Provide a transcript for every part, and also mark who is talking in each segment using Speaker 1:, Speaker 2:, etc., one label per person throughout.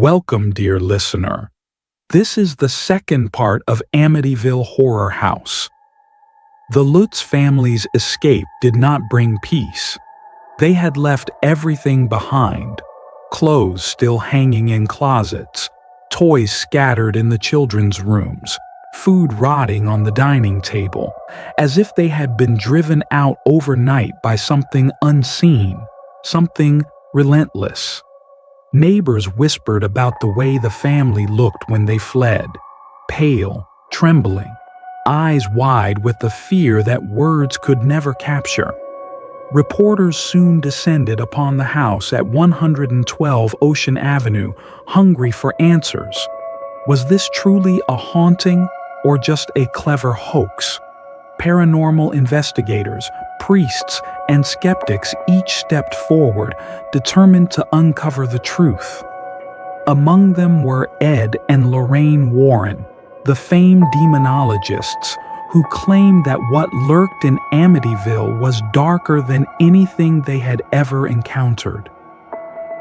Speaker 1: Welcome, dear listener. This is the second part of Amityville Horror House. The Lutz family's escape did not bring peace. They had left everything behind: clothes still hanging in closets, toys scattered in the children's rooms, food rotting on the dining table, as if they had been driven out overnight by something unseen, something relentless. Neighbors whispered about the way the family looked when they fled, pale, trembling, eyes wide with the fear that words could never capture. Reporters soon descended upon the house at 112 Ocean Avenue, hungry for answers. Was this truly a haunting or just a clever hoax? Paranormal investigators, priests, and skeptics each stepped forward, determined to uncover the truth. Among them were Ed and Lorraine Warren, the famed demonologists, who claimed that what lurked in Amityville was darker than anything they had ever encountered.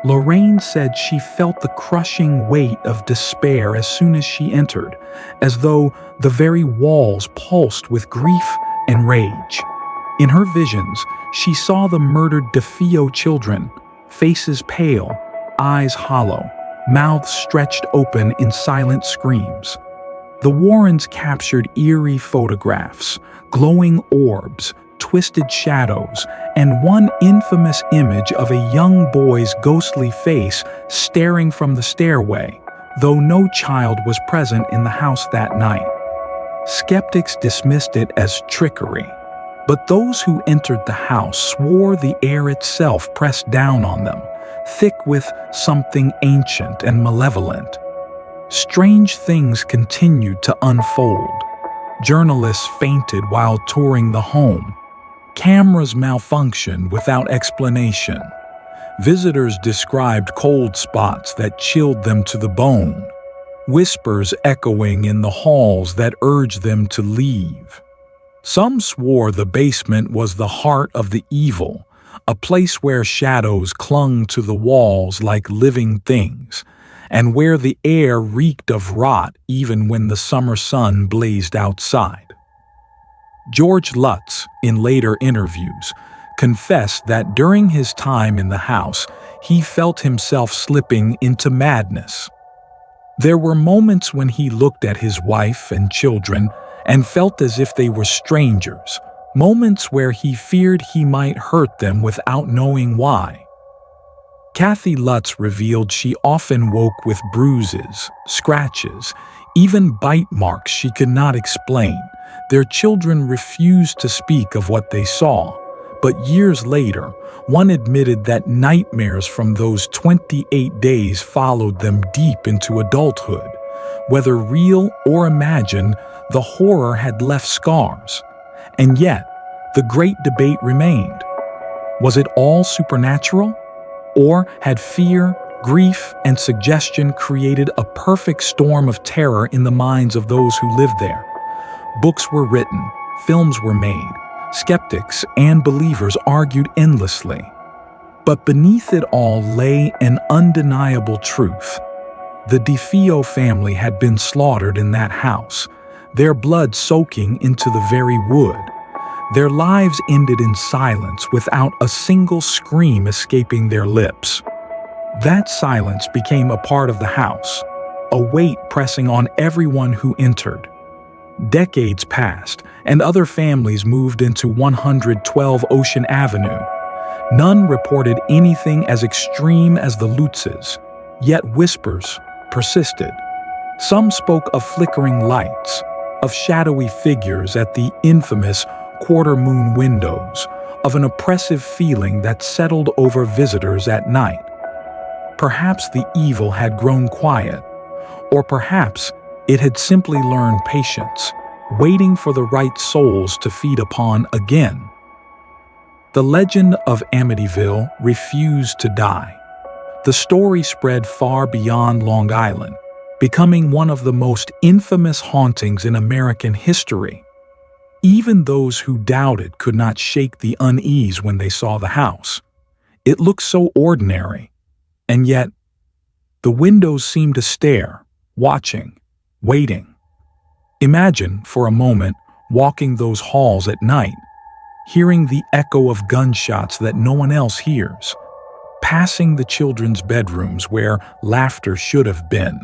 Speaker 1: Lorraine said she felt the crushing weight of despair as soon as she entered, as though the very walls pulsed with grief and rage. In her visions, she saw the murdered DeFeo children, faces pale, eyes hollow, mouths stretched open in silent screams. The Warrens captured eerie photographs, glowing orbs, twisted shadows, and one infamous image of a young boy's ghostly face staring from the stairway, though no child was present in the house that night. Skeptics dismissed it as trickery, but those who entered the house swore the air itself pressed down on them, thick with something ancient and malevolent. Strange things continued to unfold. Journalists fainted while touring the home. Cameras malfunctioned without explanation. Visitors described cold spots that chilled them to the bone, whispers echoing in the halls that urged them to leave. Some swore the basement was the heart of the evil, a place where shadows clung to the walls like living things, and where the air reeked of rot even when the summer sun blazed outside. George Lutz, in later interviews, confessed that during his time in the house, he felt himself slipping into madness. There were moments when he looked at his wife and children and felt as if they were strangers, moments where he feared he might hurt them without knowing why. Kathy Lutz revealed she often woke with bruises, scratches, even bite marks she could not explain. Their children refused to speak of what they saw, but years later, one admitted that nightmares from those 28 days followed them deep into adulthood. Whether real or imagined, the horror had left scars. And yet, the great debate remained. Was it all supernatural? Or had fear, grief, and suggestion created a perfect storm of terror in the minds of those who lived there? Books were written, films were made, skeptics and believers argued endlessly. But beneath it all lay an undeniable truth. The DeFeo family had been slaughtered in that house, their blood soaking into the very wood. Their lives ended in silence without a single scream escaping their lips. That silence became a part of the house, a weight pressing on everyone who entered. Decades passed, and other families moved into 112 Ocean Avenue. None reported anything as extreme as the Lutzes, yet whispers persisted. Some spoke of flickering lights, of shadowy figures at the infamous quarter-moon windows, of an oppressive feeling that settled over visitors at night. Perhaps the evil had grown quiet, or perhaps it had simply learned patience, waiting for the right souls to feed upon again. The legend of Amityville refused to die. The story spread far beyond Long Island, becoming one of the most infamous hauntings in American history. Even those who doubted could not shake the unease when they saw the house. It looked so ordinary, and yet The windows seem to stare, watching, waiting. Imagine, for a moment, walking those halls at night, hearing the echo of gunshots that no one else hears, passing the children's bedrooms where laughter should have been,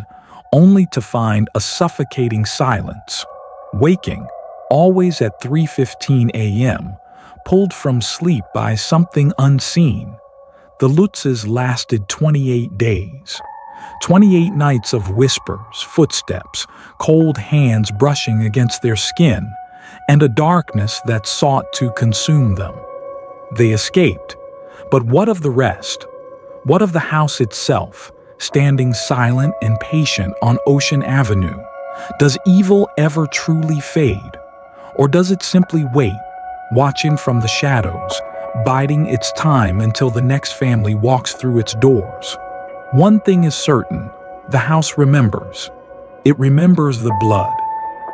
Speaker 1: only to find a suffocating silence, waking, always at 3:15 a.m., pulled from sleep by something unseen. The Lutzes lasted 28 days. 28 nights of whispers, footsteps, cold hands brushing against their skin, and a darkness that sought to consume them. They escaped. But what of the rest? What of the house itself, standing silent and patient on Ocean Avenue? Does evil ever truly fade? Or does it simply wait, watching from the shadows, biding its time until the next family walks through its doors? One thing is certain, the house remembers. It remembers the blood.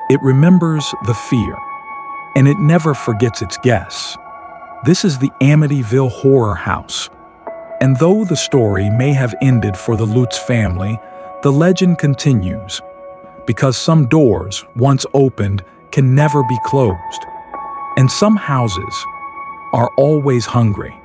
Speaker 1: It remembers the fear. And it never forgets its guests. This is the Amityville Horror House. And though the story may have ended for the Lutz family, the legend continues. Because some doors, once opened, can never be closed. And some houses are always hungry.